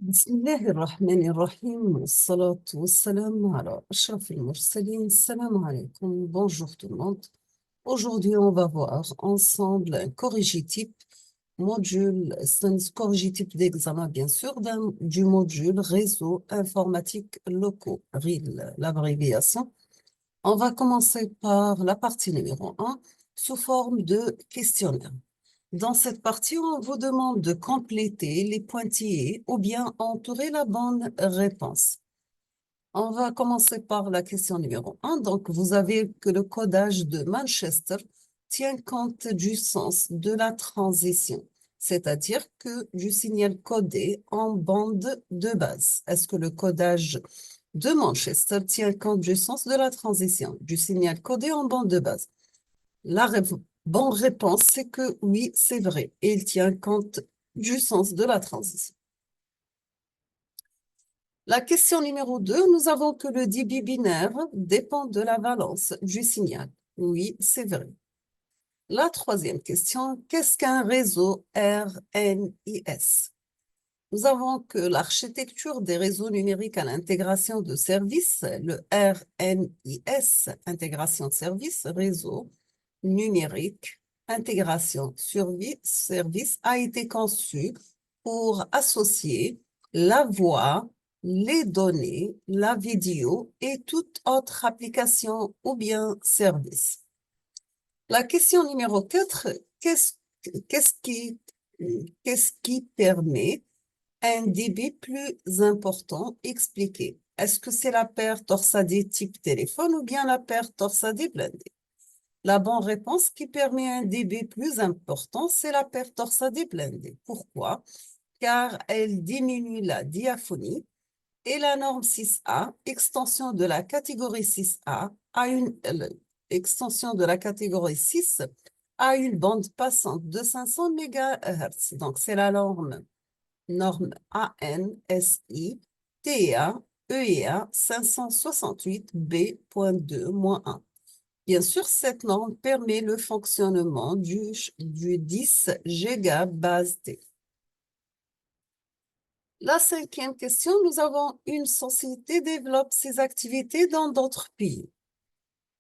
بسم الله الرحمن الرحيم والصلاة والسلام على أشرف المرسلين. Salam alaikum. Bonjour tout le monde. Aujourd'hui, on va voir ensemble un corrigitype module, c'est un corrigitype d'examen bien sûr, du module réseau informatique locaux, RIL, l'abréviation. On va commencer par la partie numéro 1 sous forme de questionnaire. Dans cette partie, on vous demande de compléter les pointillés ou bien entourer la bonne réponse. On va commencer par la question numéro 1. Donc, vous avez que le codage de Manchester tient compte du sens de la transition, c'est-à-dire que du signal codé en bande de base. Est-ce que le codage de Manchester tient compte du sens de la transition, du signal codé en bande de base? La bonne réponse, c'est que oui, c'est vrai. Et il tient compte du sens de la transition. La question numéro 2, nous avons que le débit binaire dépend de la valence du signal. Oui, c'est vrai. La troisième question, qu'est-ce qu'un réseau RNIS? Nous avons que l'architecture des réseaux numériques à l'intégration de services, le RNIS, intégration de services, réseau numérique, intégration service, a été conçu pour associer la voix, les données, la vidéo et toute autre application ou bien service. La question numéro 4, qu'est-ce qui permet un débit plus important? Expliqué. Est-ce que c'est la paire torsadée type téléphone ou bien la paire torsadée blindée? La bonne réponse qui permet un débit plus important, c'est la paire torsadée blindée. Pourquoi? Car elle diminue la diaphonie et la norme 6A, extension de la catégorie 6A, extension de la catégorie 6 à une bande passante de 500 MHz. Donc, c'est la norme ANSI TEA EEA 568B.2-1. Bien sûr, cette norme permet le fonctionnement du 10 gigabase T. La cinquième question, nous avons une société développe ses activités dans d'autres pays.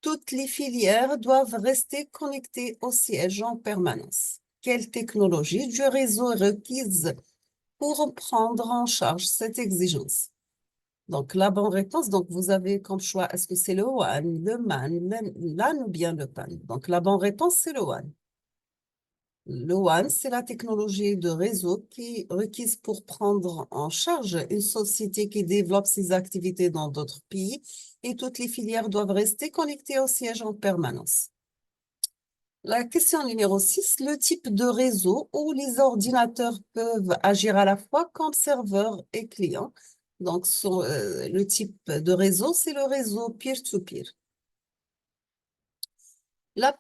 Toutes les filières doivent rester connectées au siège en permanence. Quelle technologie du réseau est requise pour prendre en charge cette exigence? Donc, la bonne réponse, donc vous avez comme choix, est-ce que c'est le WAN, le MAN, LAN ou bien le PAN? Donc, la bonne réponse, c'est le WAN. Le WAN, c'est la technologie de réseau qui est requise pour prendre en charge une société qui développe ses activités dans d'autres pays et toutes les filières doivent rester connectées au siège en permanence. La question numéro 6, le type de réseau où les ordinateurs peuvent agir à la fois comme serveur et client. Donc, le type de réseau, c'est le réseau peer-to-peer. La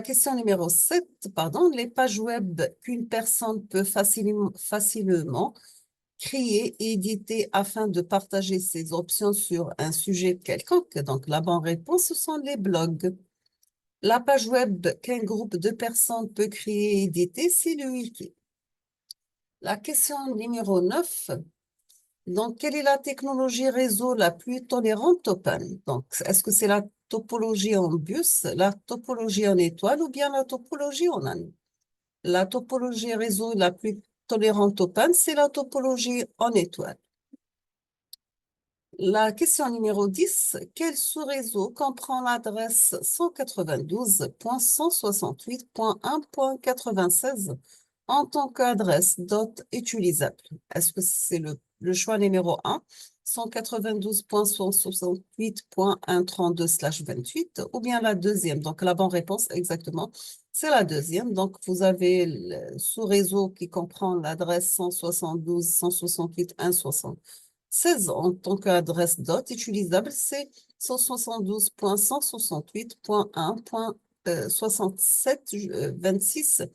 question numéro 7, pardon, les pages web qu'une personne peut facilement créer et éditer afin de partager ses options sur un sujet quelconque. Donc, la bonne réponse, ce sont les blogs. La page web qu'un groupe de personnes peut créer et éditer, c'est le wiki. La question numéro 9, donc, quelle est la technologie réseau la plus tolérante au panne? Donc, est-ce que c'est la topologie en bus, la topologie en étoile ou bien la topologie en anneau? La topologie réseau la plus tolérante au panne, c'est la topologie en étoile. La question numéro 10, quel sous-réseau comprend l'adresse 192.168.1.96 en tant qu'adresse dot utilisable? Est-ce que c'est le choix numéro 1, 192.168.132/28 ou bien la deuxième? Donc, la bonne réponse, exactement, c'est la deuxième. Donc, vous avez le sous-réseau qui comprend l'adresse 172.168.1.76 en tant qu'adresse dot utilisable, c'est 172.168.1.6726.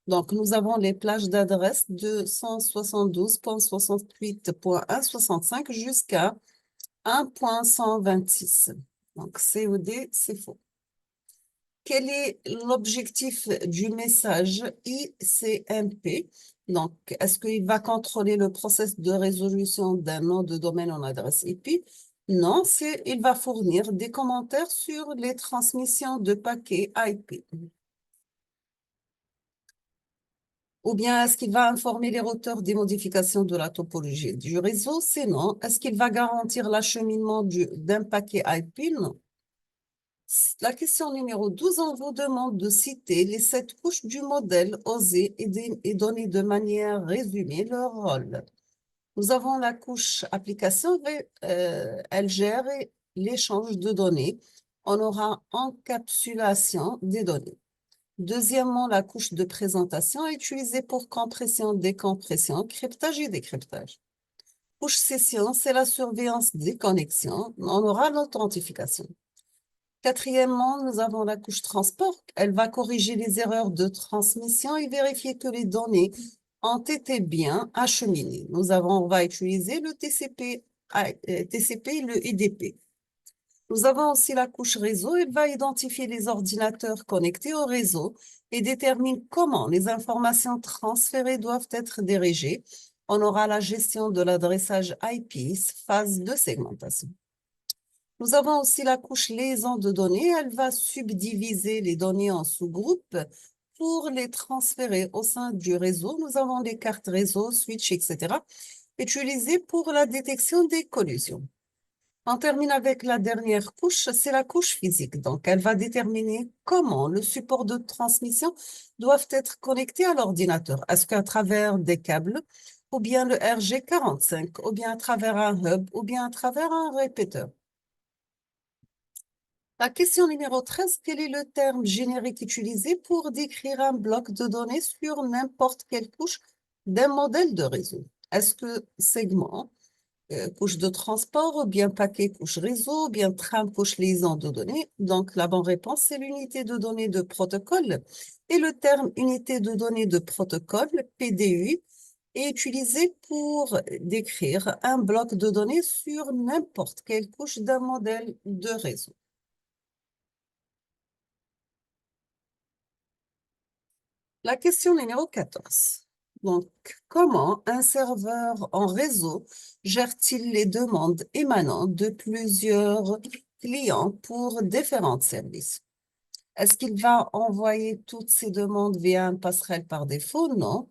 Donc, nous avons les plages d'adresse de 172.68.165 jusqu'à 1.126. Donc, COD, c'est faux. Quel est l'objectif du message ICMP? Donc, est-ce qu'il va contrôler le processus de résolution d'un nom de domaine en adresse IP? Non, il va fournir des commentaires sur les transmissions de paquets IP. Ou bien est-ce qu'il va informer les routeurs des modifications de la topologie du réseau? C'est non. Est-ce qu'il va garantir l'acheminement d'un paquet IP? Non. La question numéro 12, on vous demande de citer les 7 couches du modèle OSE et donner de manière résumée leur rôle. Nous avons la couche application, elle gère l'échange de données. On aura encapsulation des données. Deuxièmement, la couche de présentation est utilisée pour compression, décompression, cryptage et décryptage. Couche session, c'est la surveillance des connexions. On aura l'authentification. Quatrièmement, nous avons la couche transport. Elle va corriger les erreurs de transmission et vérifier que les données ont été bien acheminées. On va utiliser le TCP et le IDP. Nous avons aussi la couche réseau. Elle va identifier les ordinateurs connectés au réseau et détermine comment les informations transférées doivent être dirigées. On aura la gestion de l'adressage IP, phase de segmentation. Nous avons aussi la couche liaison de données. Elle va subdiviser les données en sous-groupes pour les transférer au sein du réseau. Nous avons les cartes réseau, switch, etc., utilisées pour la détection des collisions. On termine avec la dernière couche, c'est la couche physique. Donc, elle va déterminer comment le support de transmission doivent être connectés à l'ordinateur. Est-ce qu'à travers des câbles, ou bien le RG45, ou bien à travers un hub, ou bien à travers un répéteur. La question numéro 13, quel est le terme générique utilisé pour décrire un bloc de données sur n'importe quelle couche d'un modèle de réseau? Est-ce que segment, couche de transport, ou bien paquet couche réseau, ou bien trame couche liaison de données? Donc, la bonne réponse, c'est l'unité de données de protocole. Et le terme unité de données de protocole, PDU, est utilisé pour décrire un bloc de données sur n'importe quelle couche d'un modèle de réseau. La question numéro 14. Donc, comment un serveur en réseau gère-t-il les demandes émanant de plusieurs clients pour différents services? Est-ce qu'il va envoyer toutes ces demandes via un passerelle par défaut? Non.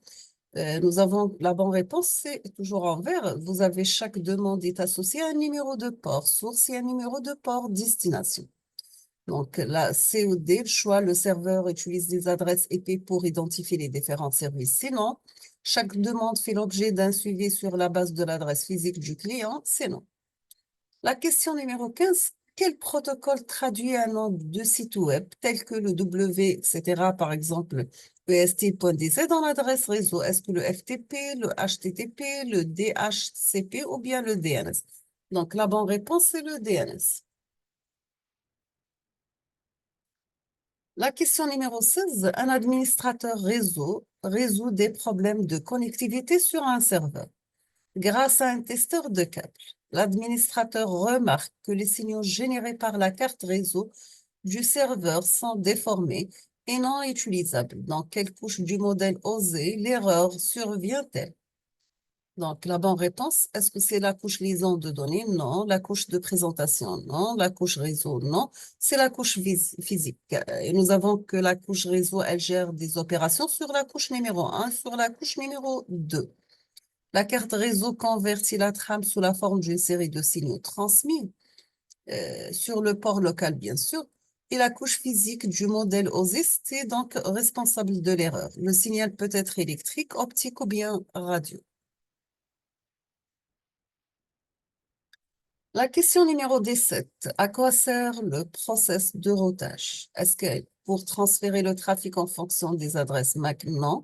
Nous avons la bonne réponse, c'est toujours en vert. Vous avez chaque demande est associée à un numéro de port source et un numéro de port destination. Donc, la COD, le choix, le serveur utilise des adresses IP pour identifier les différents services. Sinon, chaque demande fait l'objet d'un suivi sur la base de l'adresse physique du client. Sinon, la question numéro 15, quel protocole traduit un nom de site web tel que le W, etc., par exemple, est.dz dans l'adresse réseau? Est-ce que le FTP, le HTTP, le DHCP ou bien le DNS? Donc, la bonne réponse, c'est le DNS. La question numéro 16, un administrateur réseau résout des problèmes de connectivité sur un serveur. Grâce à un testeur de câbles, l'administrateur remarque que les signaux générés par la carte réseau du serveur sont déformés et non utilisables. Dans quelle couche du modèle OSE l'erreur survient-elle? Donc, la bonne réponse, est-ce que c'est la couche liaison de données? Non. La couche de présentation? Non. La couche réseau? Non. C'est la couche physique. Et nous avons que la couche réseau, elle gère des opérations sur la couche numéro 1, sur la couche numéro 2. La carte réseau convertit la trame sous la forme d'une série de signaux transmis sur le port local, bien sûr. Et la couche physique du modèle OSIS est donc responsable de l'erreur. Le signal peut être électrique, optique ou bien radio. La question numéro 17. À quoi sert le process de routage? Est-ce que pour transférer le trafic en fonction des adresses MAC? Non.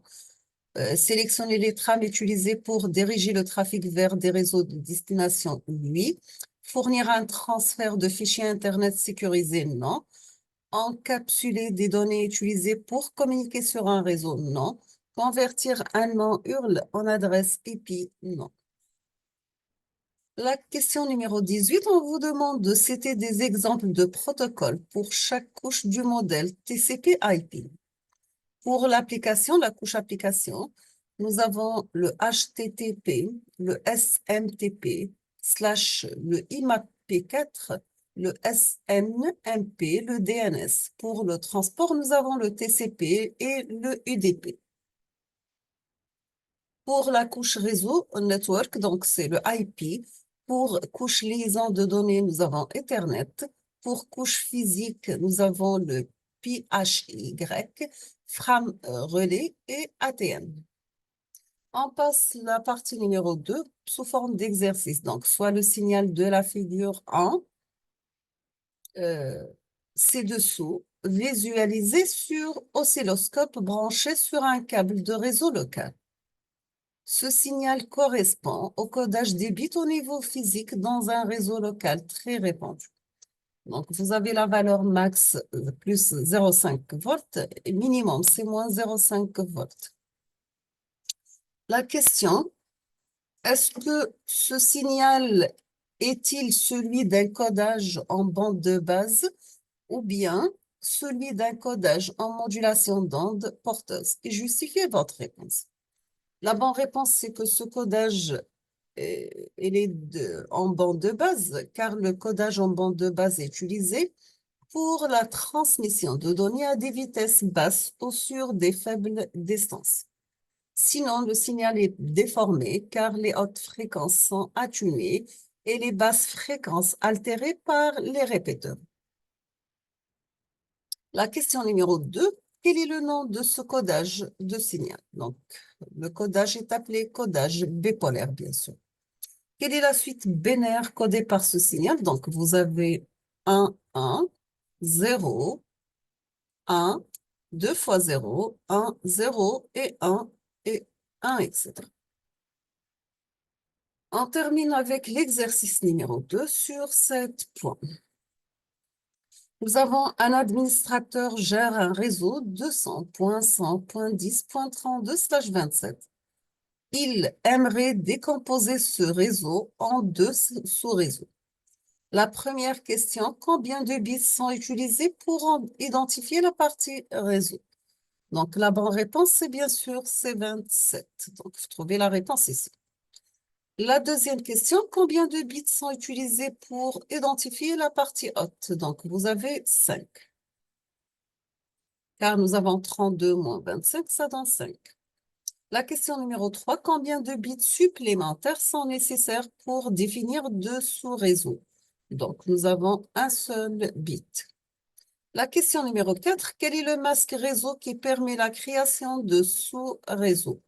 Sélectionner les trames utilisées pour diriger le trafic vers des réseaux de destination? Oui. Fournir un transfert de fichiers Internet sécurisé? Non. Encapsuler des données utilisées pour communiquer sur un réseau? Non. Convertir un nom URL en adresse IP? Non. La question numéro 18, on vous demande de citer des exemples de protocoles pour chaque couche du modèle TCP/IP. Pour l'application, la couche application, nous avons le HTTP, le SMTP, le IMAP4, le SNMP, le DNS. Pour le transport, nous avons le TCP et le UDP. Pour la couche réseau, network, donc c'est le IP. Pour couche liaison de données, nous avons Ethernet. Pour couche physique, nous avons le PHY, FRAM relais et ATM. On passe la partie numéro 2 sous forme d'exercice. Donc, soit le signal de la figure 1, ci-dessous, visualisé sur oscilloscope branché sur un câble de réseau local. Ce signal correspond au codage des bits au niveau physique dans un réseau local très répandu. Donc, vous avez la valeur max plus 0,5 volts et minimum, c'est moins 0,5 volts. La question, est-ce que ce signal est-il celui d'un codage en bande de base ou bien celui d'un codage en modulation d'onde porteuse? Et justifiez votre réponse. La bonne réponse, c'est que ce codage il est en bande de base, car le codage en bande de base est utilisé pour la transmission de données à des vitesses basses ou sur des faibles distances. Sinon, le signal est déformé car les hautes fréquences sont atténuées et les basses fréquences altérées par les répéteurs. La question numéro 2, quel est le nom de ce codage de signal? Donc, le codage est appelé codage bipolaire, bien sûr. Quelle est la suite binaire codée par ce signal? Donc, vous avez 1, 1, 0, 1, 2 fois 0, 1, 0 et 1, etc. On termine avec l'exercice numéro 2 sur 7 points. Nous avons un administrateur gère un réseau 200.100.10.32/27. Il aimerait décomposer ce réseau en 2 sous-réseaux. La première question, combien de bits sont utilisés pour identifier la partie réseau? Donc, la bonne réponse, c'est bien sûr, c'est 27. Donc, vous trouvez la réponse ici. La deuxième question, combien de bits sont utilisés pour identifier la partie haute? Donc, vous avez 5. Car nous avons 32 moins 25, ça donne 5. La question numéro 3, combien de bits supplémentaires sont nécessaires pour définir 2 sous-réseaux? Donc, nous avons un seul bit. La question numéro 4, quel est le masque réseau qui permet la création de sous-réseaux?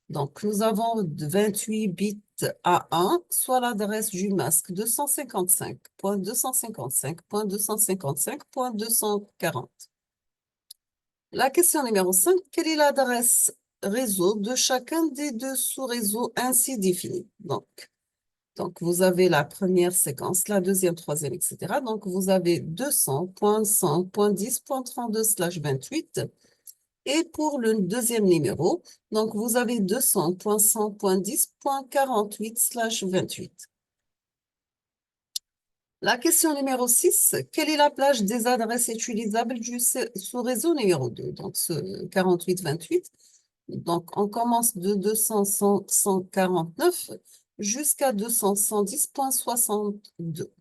Donc, nous avons 28 bits à 1, soit l'adresse du masque 255.255.255.240. La question numéro 5, quelle est l'adresse réseau de chacun des 2 sous-réseaux ainsi définis? Donc, vous avez la première séquence, la deuxième, troisième, etc. Donc, vous avez 200.100.10.32/28. Et pour le deuxième numéro, donc vous avez 200.100.10.48/28. La question numéro 6, quelle est la plage des adresses utilisables du sous-réseau numéro 2? Donc, ce 48-28. Donc, on commence de 200.100.149 jusqu'à 200.110.62.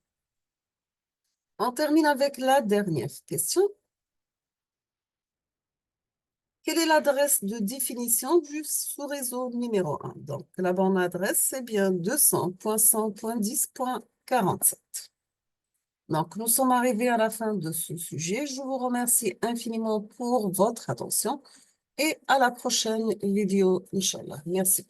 On termine avec la dernière question. Quelle est l'adresse de définition du sous-réseau numéro 1? Donc, la bonne adresse, c'est bien 200.100.10.47. Donc, nous sommes arrivés à la fin de ce sujet. Je vous remercie infiniment pour votre attention et à la prochaine vidéo, Inch'Allah. Merci.